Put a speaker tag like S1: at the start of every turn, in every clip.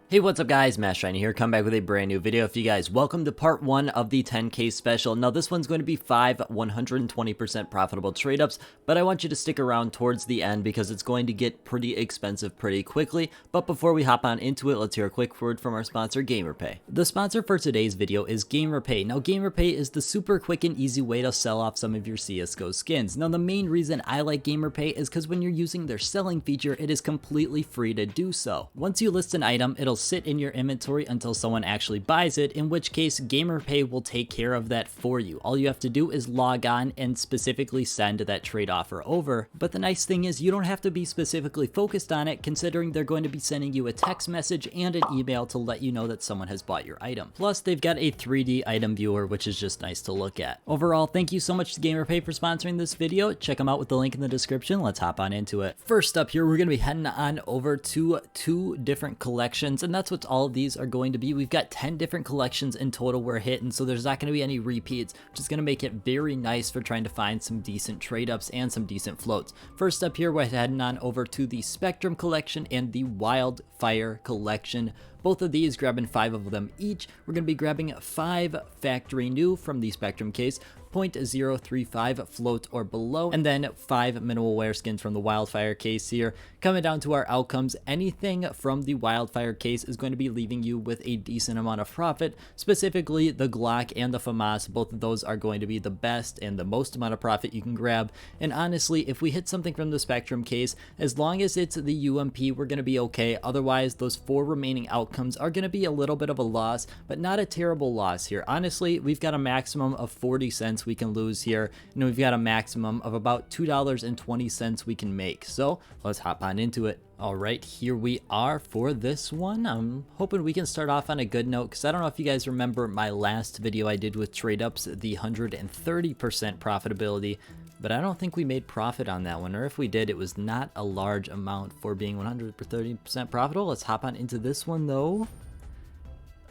S1: Hey, what's up guys, MassShiny here, come back with a brand new video for you guys. Welcome to part 1 of the 10K special. Now this one's going to be 5 120% profitable trade ups, but I want you to stick around towards the end because it's going to get pretty expensive pretty quickly. But before we hop on into it, let's hear a quick word from our sponsor, GamerPay. The sponsor for today's video is GamerPay. Now GamerPay is the super quick and easy way to sell off some of your CSGO skins. Now the main reason I like GamerPay is because when you're using their selling feature, it is completely free to do so. Once you list an item, it'll sit in your inventory until someone actually buys it, in which case GamerPay will take care of that for you. All you have to do is log on and specifically send that trade offer over. But the nice thing is you don't have to be specifically focused on it, considering they're going to be sending you a text message and an email to let you know that someone has bought your item. Plus they've got a 3D item viewer, which is just nice to look at. Overall, thank you so much to GamerPay for sponsoring this video. Check them out with the link in the description. Let's hop on into it. First up here, we're going to be heading on over to 2 different collections, and that's what all of these are going to be. We've got 10 different collections in total we're hitting, so there's not going to be any repeats, which is going to make it very nice for trying to find some decent trade ups and some decent floats. First up here, we're heading on over to the Spectrum collection and the Wildfire collection. Both of these, grabbing 5 of them each. We're going to be grabbing 5 factory new from the Spectrum case, 0.035 float or below, and then 5 minimal wear skins from the Wildfire case here. Coming down to our outcomes, anything from the Wildfire case is going to be leaving you with a decent amount of profit. Specifically the Glock and the FAMAS, both of those are going to be the best and the most amount of profit you can grab. And honestly, if we hit something from the Spectrum case, as long as it's the UMP, we're going to be okay. Otherwise, those 4 remaining outcomes are going to be a little bit of a loss, but not a terrible loss here. Honestly, we've got a maximum of 40 cents we can lose here, and we've got a maximum of about $2.20 we can make. So let's hop on into it. All right, here we are for this one. I'm hoping we can start off on a good note, because I don't know if you guys remember my last video I did with trade ups, the 130% profitability, but I don't think we made profit on that one, or if we did, it was not a large amount for being 130% profitable. Let's hop on into this one though.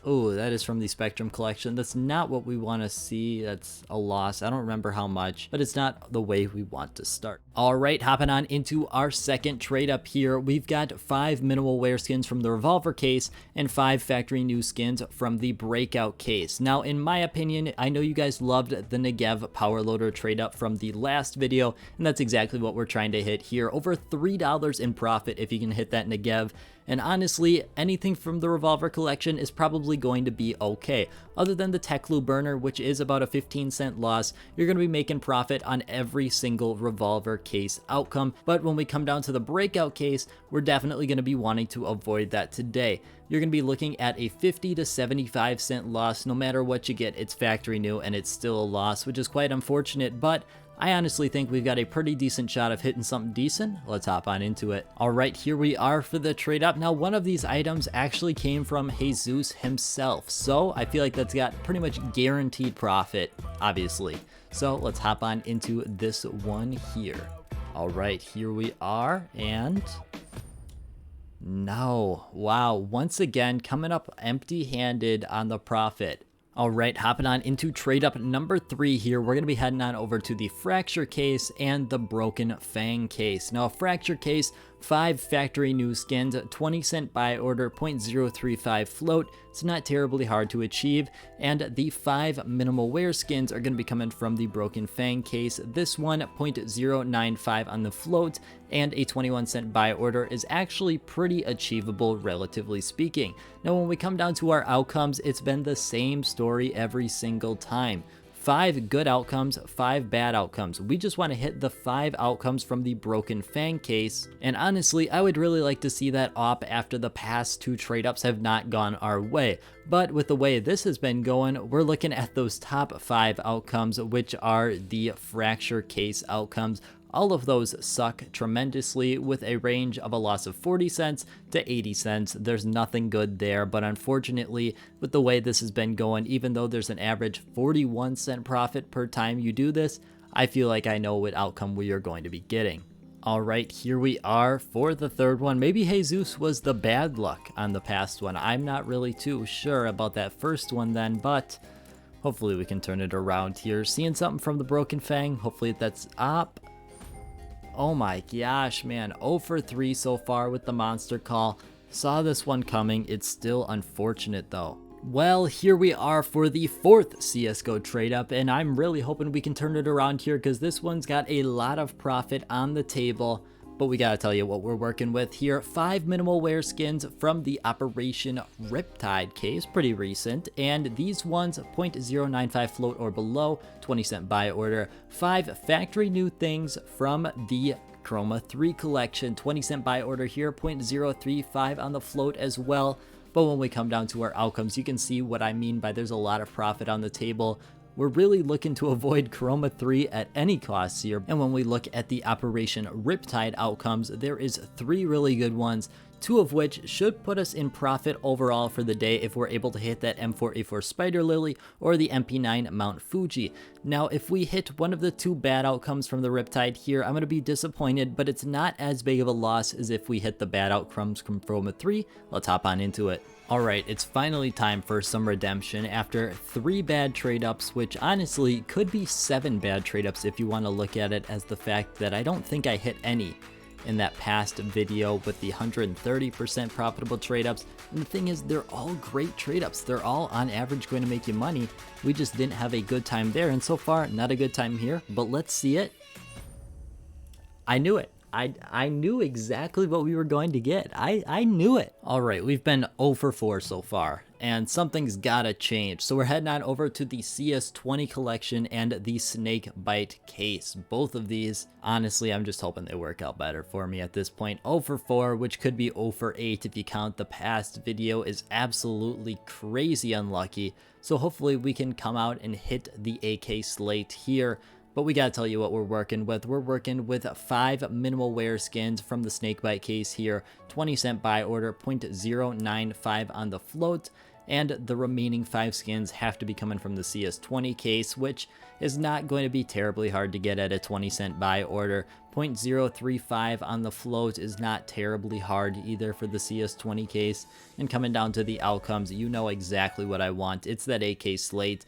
S1: Oh, that is from the Spectrum collection. That's not what we want to see. That's a loss. I don't remember how much, but it's not the way we want to start. All right, hopping on into our second trade up here. We've got 5 minimal wear skins from the Revolver case and 5 factory new skins from the Breakout case. Now, in my opinion, I know you guys loved the Negev Power Loader trade up from the last video, and that's exactly what we're trying to hit here. Over $3 in profit if you can hit that Negev. And honestly, anything from the Revolver collection is probably going to be okay. Other than the Teklu burner, which is about a 15-cent loss, you're going to be making profit on every single Revolver case outcome. But when we come down to the Breakout case, we're definitely going to be wanting to avoid that today. You're going to be looking at a 50 to 75-cent loss. No matter what you get, it's factory new and it's still a loss, which is quite unfortunate, but I honestly think we've got a pretty decent shot of hitting something decent. Let's hop on into it. All right, here we are for the trade up. Now, one of these items actually came from Jesus himself, so I feel like that's got pretty much guaranteed profit, obviously. So let's hop on into this one here. All right, here we are, and no, wow, once again coming up empty-handed on the profit. All right, hopping on into trade up number 3 here. We're going to be heading on over to the Fracture case and the Broken Fang case. Now, a Fracture case, 5 factory new skins, 20-cent buy order, 0.035 float. It's not terribly hard to achieve. And the 5 minimal wear skins are going to be coming from the Broken Fang case. This one, 0.095 on the float, and a 21-cent buy order is actually pretty achievable, relatively speaking. Now, when we come down to our outcomes, it's been the same story every single time. 5 good outcomes, 5 bad outcomes. We just want to hit the 5 outcomes from the Broken Fang case. And honestly, I would really like to see that op after the past 2 trade ups have not gone our way. But with the way this has been going, we're looking at those top 5 outcomes, which are the Fracture case outcomes. All of those suck tremendously, with a range of a loss of 40 cents to 80 cents. There's nothing good there, but unfortunately, with the way this has been going, even though there's an average 41-cent profit per time you do this, I feel like I know what outcome we are going to be getting. All right, here we are for the third one. Maybe Jesus was the bad luck on the past one. I'm not really too sure about that first one then, but hopefully we can turn it around here. Seeing something from the Broken Fang. Hopefully that's up. Oh my gosh, man, 0 for 3 so far with the monster call. Saw this one coming. It's still unfortunate though. Well, here we are for the 4th CSGO trade up, and I'm really hoping we can turn it around here because this one's got a lot of profit on the table. But we gotta tell you what we're working with here. 5 minimal wear skins from the Operation Riptide case, pretty recent. And these ones, 0.095 float or below, 20-cent buy order. 5 factory new things from the Chroma 3 collection, 20-cent buy order here, 0.035 on the float as well. But when we come down to our outcomes, you can see what I mean by there's a lot of profit on the table. We're really looking to avoid Chroma 3 at any cost here. And when we look at the Operation Riptide outcomes, there is 3 really good ones, 2 of which should put us in profit overall for the day if we're able to hit that M4A4 Spider Lily or the MP9 Mount Fuji. Now, if we hit one of the 2 bad outcomes from the Riptide here, I'm going to be disappointed, but it's not as big of a loss as if we hit the bad outcomes from Chroma 3. Let's hop on into it. Alright, it's finally time for some redemption after 3 bad trade-ups, which honestly could be 7 bad trade-ups if you want to look at it as the fact that I don't think I hit any in that past video with the 130% profitable trade-ups. And the thing is, they're all great trade-ups. They're all on average going to make you money. We just didn't have a good time there, and so far, not a good time here, but let's see it. I knew it. I knew exactly what we were going to get. I knew it. All right, we've been 0 for 4 so far, and something's gotta change. So we're heading on over to the CS20 collection and the Snake Bite case. Both of these, honestly, I'm just hoping they work out better for me at this point. 0 for 4, which could be 0 for 8 if you count the past video, is absolutely crazy unlucky. So hopefully we can come out and hit the AK slate here. But we gotta tell you what we're working with. We're working with 5 minimal wear skins from the Snakebite case here, 20-cent buy order, 0.095 on the float, and the remaining 5 skins have to be coming from the CS20 case, which is not going to be terribly hard to get at a 20-cent buy order. 0.035 on the float is not terribly hard either for the CS20 case. And coming down to the outcomes, you know exactly what I want. It's that AK slate.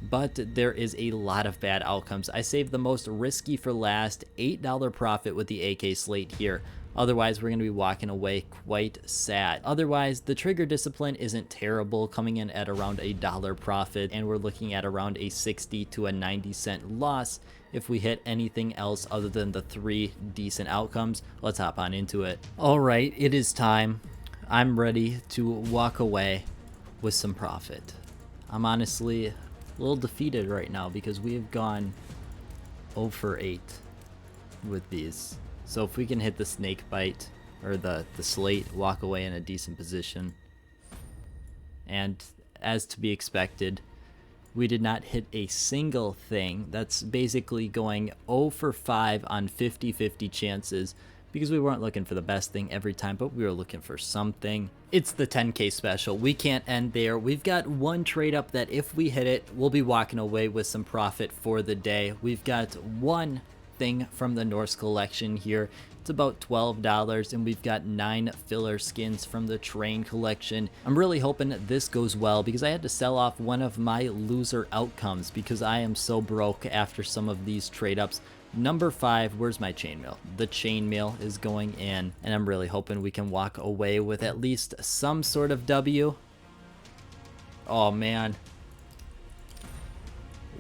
S1: But there is a lot of bad outcomes. I saved the most risky for last, $8 profit with the AK slate here. Otherwise, we're going to be walking away quite sad. Otherwise, the trigger discipline isn't terrible, coming in at around $1 profit, and we're looking at around a 60 to a 90-cent loss if we hit anything else other than the 3 decent outcomes. Let's hop on into it. All right, it is time. I'm ready to walk away with some profit. I'm honestly a little defeated right now because we have gone 0 for 8 with these. So if we can hit the snake bite or the slate, walk away in a decent position. And as to be expected, we did not hit a single thing. That's basically going 0 for 5 on 50-50 chances because we weren't looking for the best thing every time, but we were looking for something. It's the 10K special. We can't end there. We've got one trade up that if we hit it, we'll be walking away with some profit for the day. We've got one thing from the Norse collection here. It's about $12, and we've got 9 filler skins from the Train collection. I'm really hoping this goes well because I had to sell off one of my loser outcomes because I am so broke after some of these trade ups. Number 5, where's my chainmail? The chainmail is going in, and I'm really hoping we can walk away with at least some sort of W. Oh man.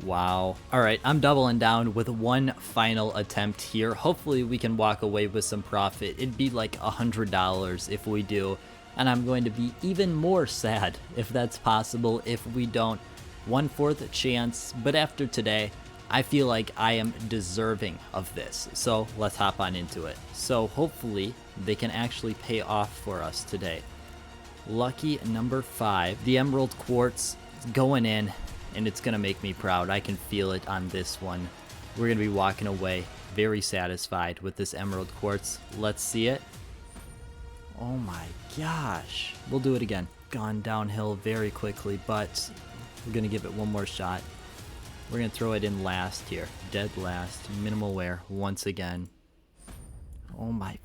S1: Wow. Alright, I'm doubling down with one final attempt here. Hopefully we can walk away with some profit. It'd be like $100 if we do, and I'm going to be even more sad if that's possible if we don't. 1/4 chance, but after today, I feel like I am deserving of this. So let's hop on into it. So hopefully they can actually pay off for us today. Lucky number 5, the Emerald Quartz is going in, and it's gonna make me proud. I can feel it on this one. We're gonna be walking away very satisfied with this Emerald Quartz. Let's see it. Oh my gosh. We'll do it again. Gone downhill very quickly, but we're gonna give it one more shot. We're gonna throw it in last here. Dead last. Minimal wear once again. Oh my